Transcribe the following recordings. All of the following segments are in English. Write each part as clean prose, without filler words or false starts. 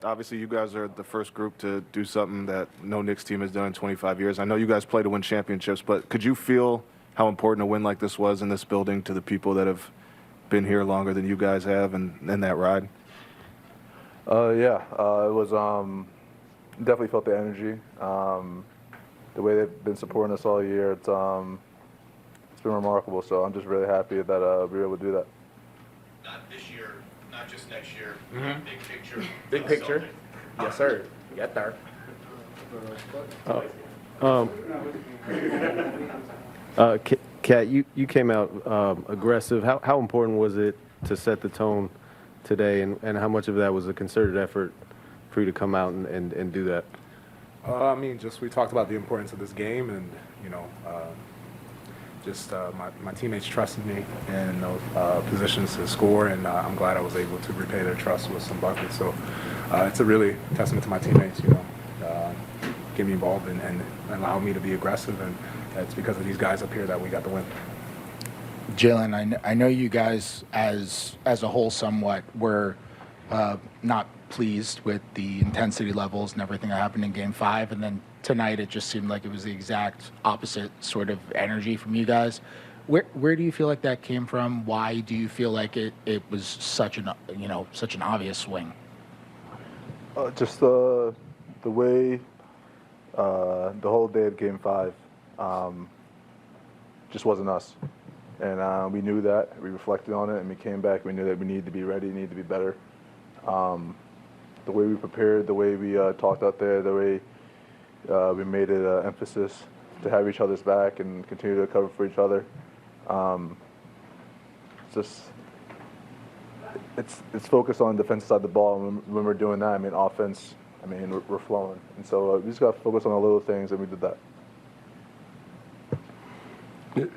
Obviously, you guys are the first group to do something that no Knicks team has done in 25 years. I know you guys play to win championships, but could you feel how important a win like this was in this building to the people that have been here longer than you guys have and that ride? Yeah, it was definitely felt the energy. The way they've been supporting us all year, it's been remarkable. So I'm just really happy that we were able to do that. Not this year, not just next year. Mm-hmm. Big picture. Big picture. Yes, sir. Get there. Kat, you came out aggressive. How important was it to set the tone today, and how much of that was a concerted effort for you to come out and do that? I mean, just we talked about the importance of this game, and my teammates trusted me in those positions to score, and I'm glad I was able to repay their trust with some buckets. So it's a really testament to my teammates, get me involved and allow me to be aggressive, and it's because of these guys up here that we got the win. Jalen, I know you guys as a whole somewhat were not pleased with the intensity levels and everything that happened in Game 5, and then tonight it just seemed like it was the exact opposite sort of energy from you guys. Where do you feel like that came from? Why do you feel like it was such an obvious swing? Just the way the whole day of Game 5 just wasn't us. And we knew that. We reflected on it, and we came back. We knew that we needed to be ready, needed to be better. The way we prepared, the way we talked out there, the way we made it an emphasis to have each other's back and continue to cover for each other. It's focused on the defensive side of the ball. And when we're doing that, I mean, offense, we're flowing. And so we just got to focus on the little things, and we did that.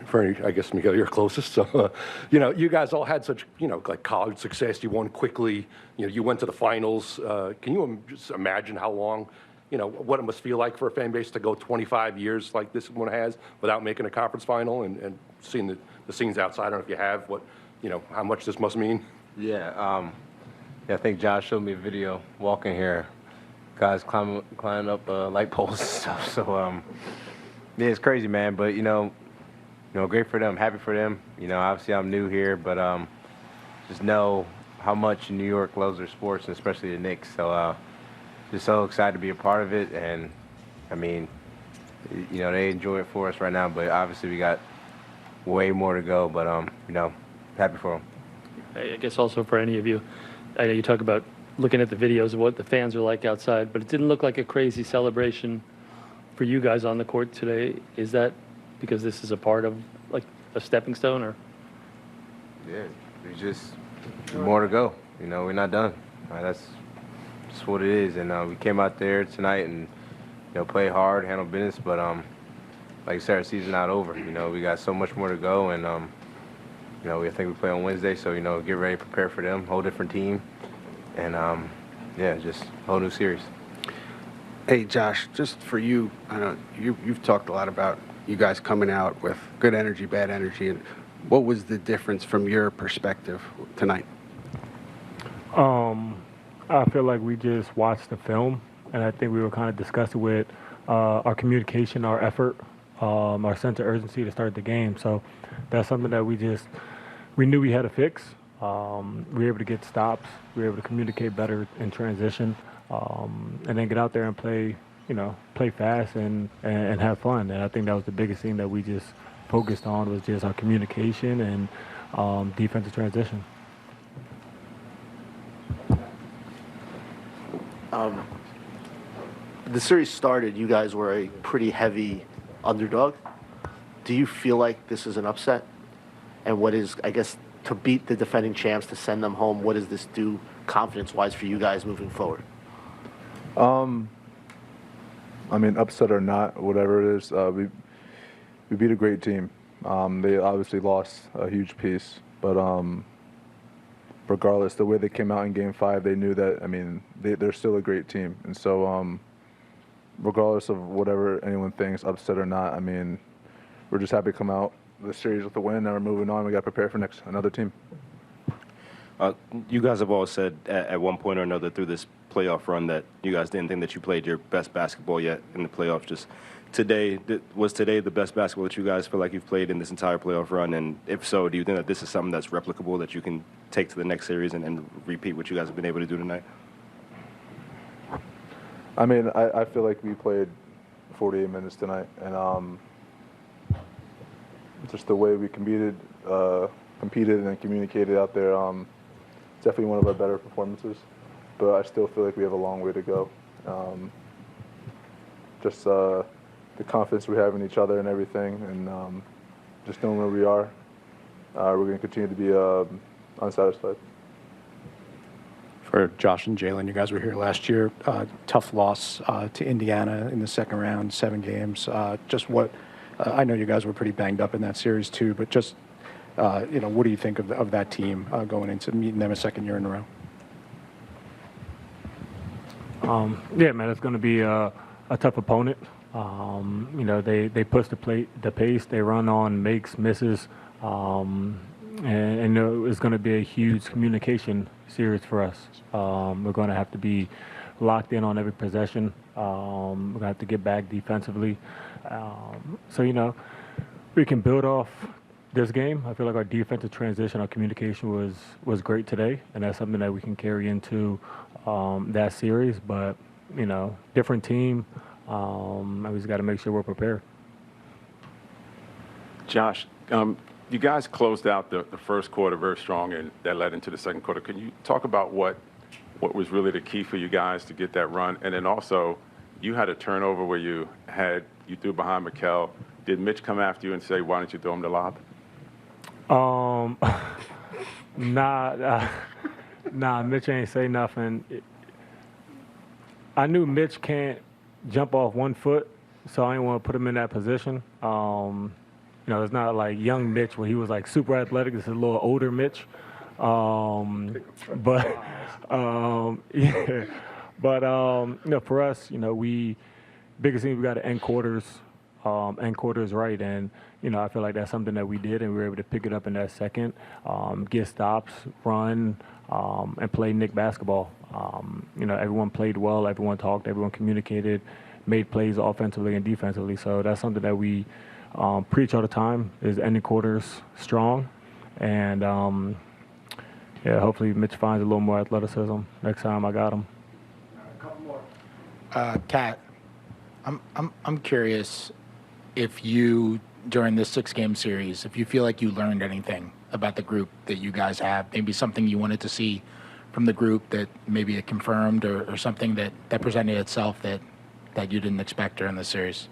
Fernie, I guess, Mikal, you're closest. So, you guys all had such, like college success. You won quickly. You went to the finals. Can you just imagine how long, what it must feel like for a fan base to go 25 years like this one has without making a conference final and seeing the scenes outside? I don't know if you have how much this must mean. Yeah, I think Josh showed me a video walking here, guys climbing up light poles and stuff. So, yeah, it's crazy, man. But great for them, happy for them. Obviously I'm new here, but just know how much New York loves their sports, and especially the Knicks. So just so excited to be a part of it. And they enjoy it for us right now, but obviously we got way more to go. But happy for them. I guess also for any of you, I know you talk about looking at the videos of what the fans are like outside, but it didn't look like a crazy celebration for you guys on the court today. Is that because this is a part of like a stepping stone, or? Yeah, we just more to go. We're not done. That's just what it is. And we came out there tonight and play hard, handle business. But like I said, our season's not over. We got so much more to go, and I think we play on Wednesday. So get ready, prepare for them. Whole different team, and just a whole new series. Hey, Josh, just for you, I know you've talked a lot about you guys coming out with good energy, bad energy, and what was the difference from your perspective tonight? I feel like we just watched the film, and I think we were kind of disgusted with our communication, our effort, our sense of urgency to start the game. So that's something that we knew we had to fix. We were able to get stops. We were able to communicate better in transition, and then get out there and play fast and have fun. And I think that was the biggest thing that we just focused on, was just our communication and defensive transition. The series started, you guys were a pretty heavy underdog. Do you feel like this is an upset? And what is, I guess, to beat the defending champs, to send them home, what does this do confidence-wise for you guys moving forward? Upset or not, whatever it is, we beat a great team. They obviously lost a huge piece, but regardless, the way they came out in Game 5, they knew that, they're still a great team. And so regardless of whatever anyone thinks, upset or not, we're just happy to come out the series with a win, and we're moving on. We got to prepare for another team. You guys have always said at one point or another through this playoff run that you guys didn't think that you played your best basketball yet in the playoffs. Just today, was today the best basketball that you guys feel like you've played in this entire playoff run? And if so, do you think that this is something that's replicable that you can take to the next series and repeat what you guys have been able to do tonight? I mean, I feel like we played 48 minutes tonight, and just the way we competed and communicated out there, definitely one of our better performances. But I still feel like we have a long way to go. Just the confidence we have in each other and everything, and just knowing where we are, we're going to continue to be unsatisfied. For Josh and Jalen, you guys were here last year. Tough loss to Indiana in the second round, 7 games. Just what I know you guys were pretty banged up in that series too, but just what do you think of that team going into meeting them a second year in a row? Yeah, man, it's going to be a tough opponent. They push the pace. They run on makes, misses, and it's going to be a huge communication series for us. We're going to have to be locked in on every possession. We're going to have to get back defensively. We can build off this game. I feel like our defensive transition, our communication was great today, and that's something that we can carry into that series. But, different team. We just got to make sure we're prepared. Josh, you guys closed out the first quarter very strong, and that led into the second quarter. Can you talk about what was really the key for you guys to get that run? And then also, you had a turnover where you threw behind Mikal. Did Mitch come after you and say, why don't you throw him the lob? Nah, Mitch ain't say nothing. I knew Mitch can't jump off 1 foot, so I didn't want to put him in that position. It's not like young Mitch where he was like super athletic. This is a little older Mitch. For us, biggest thing we got to end quarters right, and I feel like that's something that we did, and we were able to pick it up in that second, get stops, run, and play Knick basketball. Everyone played well, everyone talked, everyone communicated, made plays offensively and defensively. So that's something that we preach all the time, is ending quarters strong, and hopefully Mitch finds a little more athleticism next time I got him. Kat, I'm curious if you, during this 6-game series, if you feel like you learned anything about the group that you guys have, maybe something you wanted to see from the group that maybe it confirmed, or something that presented itself that you didn't expect during the series.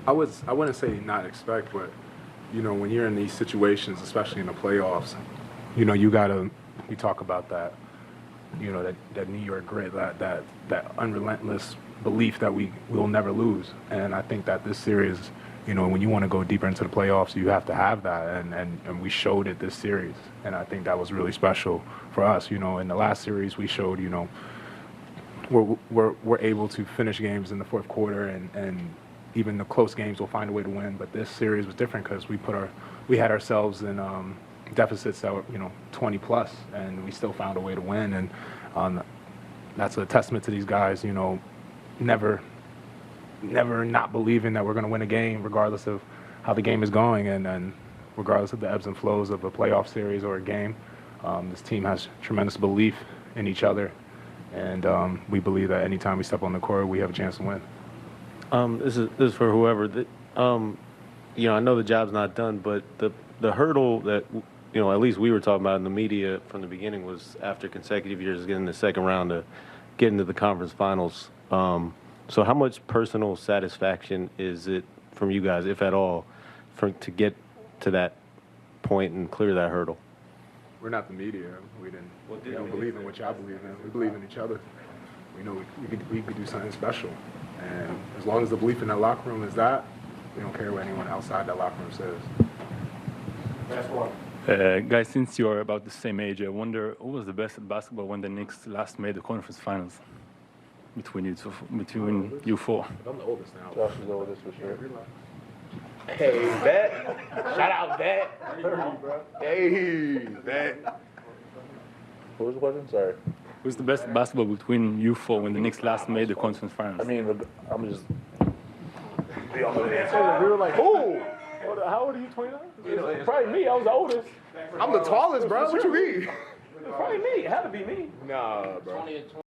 I wouldn't say not expect, but when you're in these situations, especially in the playoffs, we talk about that, that New York grit, that unrelentless belief that we will never lose. And I think that this series, when you want to go deeper into the playoffs, you have to have that, and we showed it this series. And I think that was really special for us. In the last series, we showed, we're able to finish games in the fourth quarter, and even the close games we'll find a way to win. But this series was different because we had ourselves in deficits that were 20 plus, and we still found a way to win. And that's a testament to these guys. Never not believing that we're going to win a game, regardless of how the game is going, and regardless of the ebbs and flows of a playoff series or a game. This team has tremendous belief in each other, and we believe that anytime we step on the court, we have a chance to win. This is for whoever. I know the job's not done, but the hurdle that at least we were talking about in the media from the beginning was, after consecutive years, getting the second round to get into the conference finals. So how much personal satisfaction is it from you guys, if at all, to get to that point and clear that hurdle? We're not the media. We don't believe in what y'all believe in. We believe in each other. We know we could do something special. And as long as the belief in that locker room is that, we don't care what anyone outside that locker room says. Last one. Guys, since you're about the same age, I wonder who was the best at basketball when the Knicks last made the conference finals between you four? I'm the oldest now. Josh is the oldest for sure. Hey, Bet. Shout out, Bet. 30, bro. Hey, Bet. What was the question? Sorry. Who's the best basketball between you four when the Knicks last made the conference finals? I mean, I'm just. We were like, who? How old are you? 29? Probably me. I was the oldest. I'm the tallest, bro. What you mean? Probably me. It had to be me. Nah, bro.